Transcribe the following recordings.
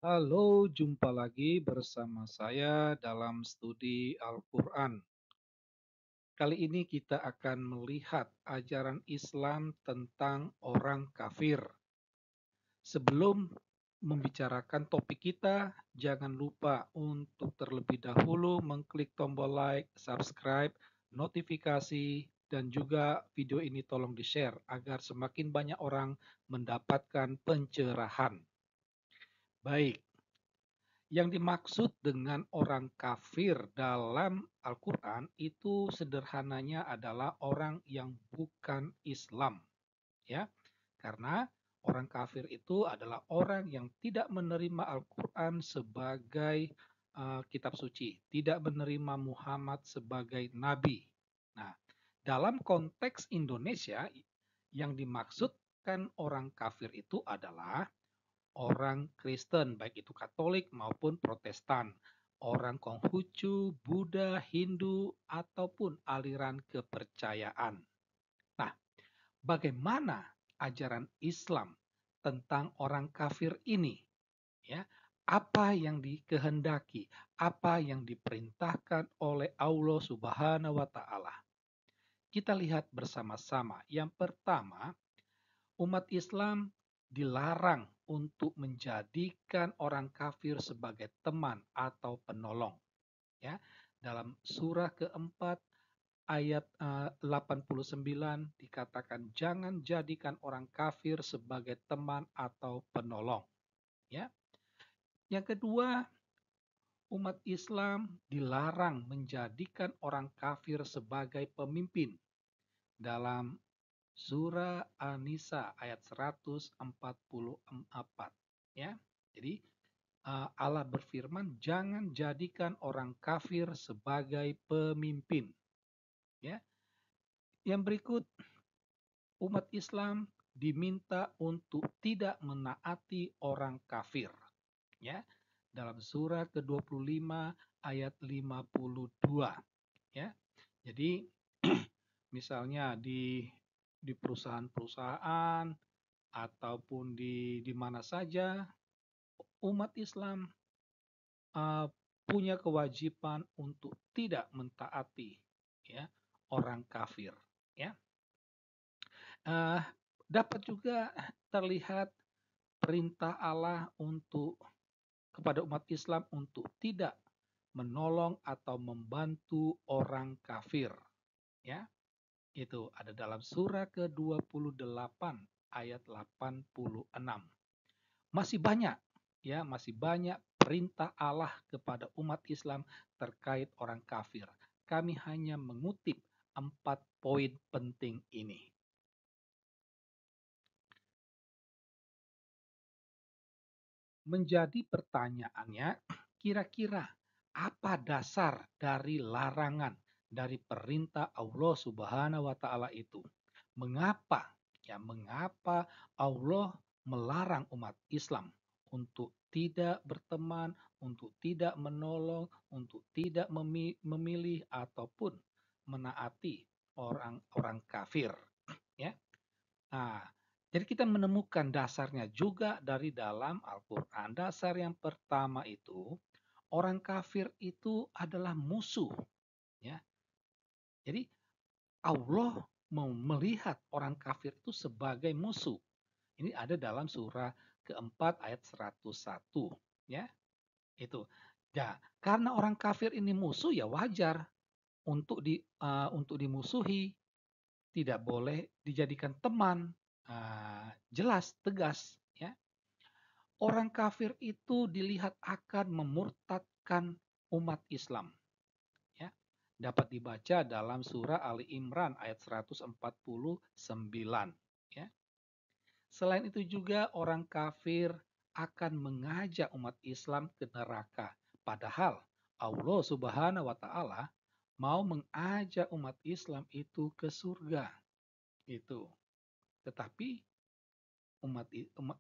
Halo, jumpa lagi bersama saya dalam studi Al-Quran. Kali ini kita akan melihat ajaran Islam tentang orang kafir. Sebelum membicarakan topik kita, jangan lupa untuk terlebih dahulu mengklik tombol like, subscribe, notifikasi, dan juga video ini tolong di-share agar semakin banyak orang mendapatkan pencerahan. Baik. Yang dimaksud dengan orang kafir dalam Al-Quran itu sederhananya adalah orang yang bukan Islam, ya. Karena orang kafir itu adalah orang yang tidak menerima Al-Quran sebagai kitab suci, tidak menerima Muhammad sebagai nabi. Nah, dalam konteks Indonesia yang dimaksudkan orang kafir itu adalah orang Kristen, baik itu Katolik maupun Protestan, orang Konghucu, Buddha, Hindu, ataupun aliran kepercayaan. Nah, bagaimana ajaran Islam tentang orang kafir ini? Ya, apa yang dikehendaki, apa yang diperintahkan oleh Allah Subhanahu wa taala. Kita lihat bersama-sama. Yang pertama, umat Islam dilarang untuk menjadikan orang kafir sebagai teman atau penolong. Ya, dalam surah keempat ayat 89 dikatakan jangan jadikan orang kafir sebagai teman atau penolong. Ya, yang kedua, umat Islam dilarang menjadikan orang kafir sebagai pemimpin dalam Surah An-Nisa ayat 144, ya. Jadi Allah berfirman jangan jadikan orang kafir sebagai pemimpin, ya. Yang berikut, umat Islam diminta untuk tidak menaati orang kafir, ya. Dalam surah ke-25 ayat 52, ya. Jadi misalnya di perusahaan-perusahaan ataupun di mana saja umat Islam uh, punya kewajiban untuk tidak mentaati, ya, orang kafir, ya. Uh, Dapat juga terlihat perintah Allah untuk kepada umat Islam untuk tidak menolong atau membantu orang kafir, ya. Itu ada dalam surah ke-28 ayat 86. Masih banyak, ya, masih banyak perintah Allah kepada umat Islam terkait orang kafir. Kami hanya mengutip 4 poin penting ini. Menjadi pertanyaannya, kira-kira apa dasar dari larangan dari perintah Allah Subhanahu wa taala itu? Mengapa? Ya, mengapa Allah melarang umat Islam untuk tidak berteman, untuk tidak menolong, untuk tidak memilih ataupun menaati orang-orang kafir, ya? Nah, jadi kita menemukan dasarnya juga dari dalam Al-Quran. Dasar yang pertama itu, orang kafir itu adalah musuh. Ya. Jadi Allah mau melihat orang kafir itu sebagai musuh. Ini ada dalam surah keempat ayat 101. Ya, itu. Ya, karena orang kafir ini musuh ya wajar untuk dimusuhi, tidak boleh dijadikan teman. Jelas, tegas, ya. Orang kafir itu dilihat akan memurtadkan umat Islam, ya. Dapat dibaca dalam surah Ali Imran ayat 149, ya. Selain itu juga orang kafir akan mengajak umat Islam ke neraka. Padahal Allah Subhanahu wa taala mau mengajak umat Islam itu ke surga. Itu. Tetapi umat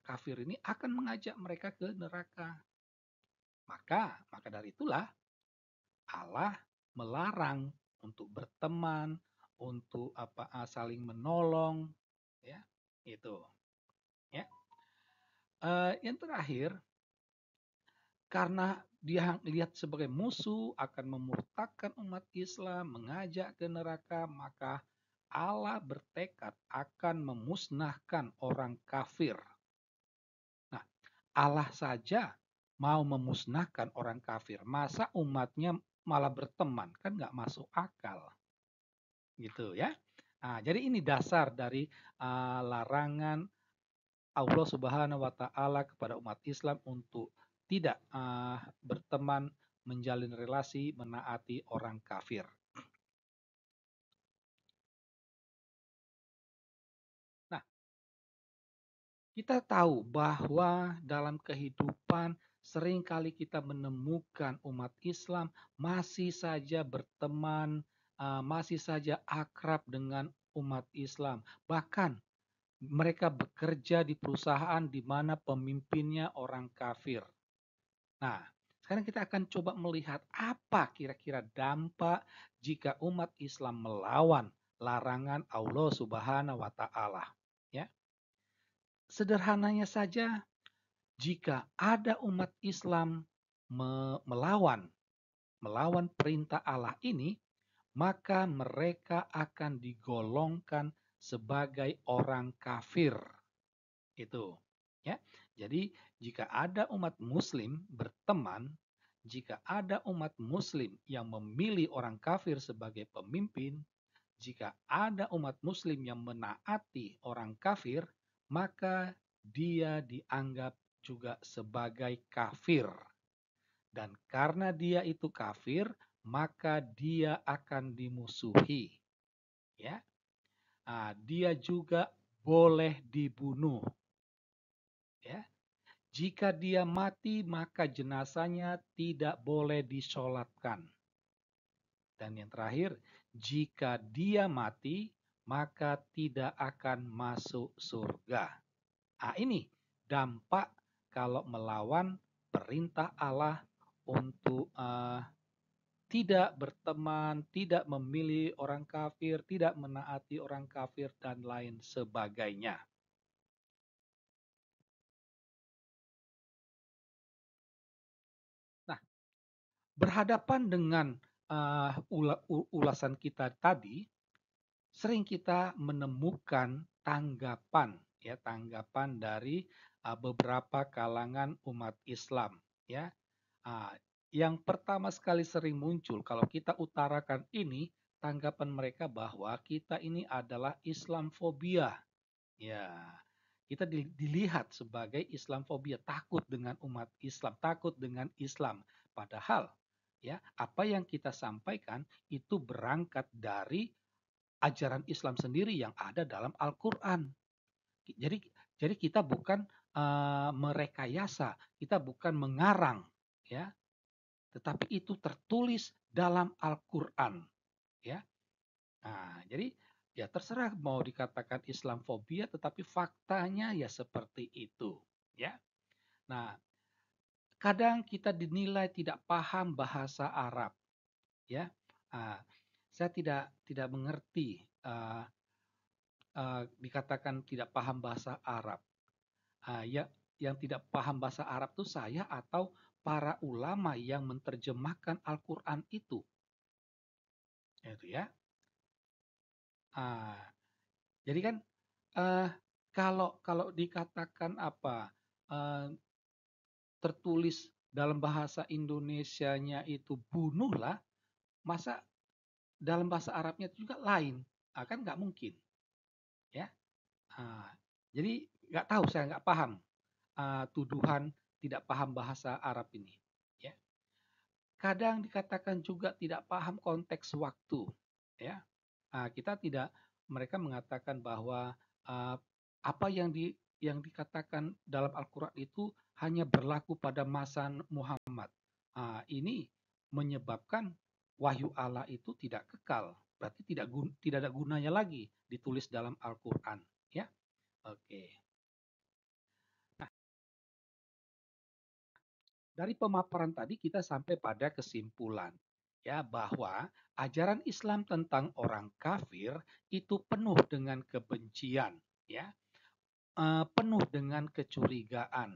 kafir ini akan mengajak mereka ke neraka. Maka dari itulah Allah melarang untuk berteman, untuk saling menolong, ya, itu, ya. Yang terakhir, karena dia lihat sebagai musuh akan memurtadkan umat Islam, mengajak ke neraka, maka Allah bertekad akan memusnahkan orang kafir. Nah, Allah saja mau memusnahkan orang kafir, masa umatnya malah berteman? Kan nggak masuk akal, gitu ya. Nah, jadi ini dasar dari larangan Allah Subhanahu wa taala kepada umat Islam untuk tidak berteman, menjalin relasi, menaati orang kafir. Nah, kita tahu bahwa dalam kehidupan seringkali kita menemukan umat Islam masih saja berteman, masih saja akrab dengan umat Islam. Bahkan mereka bekerja di perusahaan di mana pemimpinnya orang kafir. Nah, sekarang kita akan coba melihat apa kira-kira dampak jika umat Islam melawan larangan Allah Subhanahu wa taala, ya. Sederhananya saja, jika ada umat Islam melawan perintah Allah ini, maka mereka akan digolongkan sebagai orang kafir. Itu, ya. Jadi, jika ada umat muslim berteman, jika ada umat muslim yang memilih orang kafir sebagai pemimpin, jika ada umat muslim yang menaati orang kafir, maka dia dianggap juga sebagai kafir. Dan karena dia itu kafir, maka dia akan dimusuhi. Ya, dia juga boleh dibunuh. Ya, jika dia mati, maka jenazahnya tidak boleh disolatkan. Dan yang terakhir, jika dia mati, maka tidak akan masuk surga. Ini dampak kalau melawan perintah Allah untuk tidak berteman, tidak memilih orang kafir, tidak menaati orang kafir, dan lain sebagainya. Nah, berhadapan dengan ulasan kita tadi, sering kita menemukan tanggapan dari beberapa kalangan umat Islam, ya. Ah, yang pertama sekali sering muncul kalau kita utarakan ini, tanggapan mereka bahwa kita ini adalah Islamfobia. Ya, kita dilihat sebagai Islamfobia, takut dengan umat Islam, takut dengan Islam. Padahal ya, apa yang kita sampaikan itu berangkat dari ajaran Islam sendiri yang ada dalam Al-Qur'an. Jadi jadi kita bukan merekayasa, kita bukan mengarang, ya, tetapi itu tertulis dalam Al-Qur'an, ya. Nah, jadi ya terserah mau dikatakan Islamfobia, tetapi faktanya ya seperti itu, ya. Nah, kadang kita dinilai tidak paham bahasa Arab, ya. Nah, saya tidak mengerti dikatakan tidak paham bahasa Arab. Ya, yang tidak paham bahasa Arab itu saya atau para ulama yang menerjemahkan Al-Quran itu ya. Ah, jadi kan eh, kalau kalau dikatakan apa eh, tertulis dalam bahasa Indonesianya itu bunuhlah, masa dalam bahasa Arabnya juga lain? Kan nggak mungkin, ya. Ah, jadi nggak tahu, saya nggak paham tuduhan tidak paham bahasa Arab ini. Ya. Kadang dikatakan juga tidak paham konteks waktu. Ya, kita tidak, mereka mengatakan bahwa uh, apa yang dikatakan dalam Al-Quran itu hanya berlaku pada masa Muhammad. Ini menyebabkan wahyu Allah itu tidak kekal, berarti tidak ada gunanya lagi ditulis dalam Al-Quran. Ya, oke. Dari pemaparan tadi kita sampai pada kesimpulan ya bahwa ajaran Islam tentang orang kafir itu penuh dengan kebencian, ya, penuh dengan kecurigaan,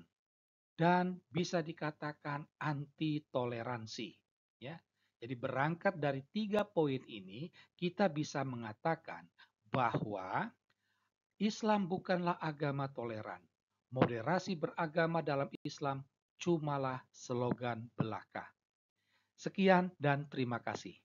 dan bisa dikatakan anti toleransi. Ya, jadi berangkat dari 3 poin ini, kita bisa mengatakan bahwa Islam bukanlah agama toleran. Moderasi beragama dalam Islam cumalah slogan belaka. Sekian dan terima kasih.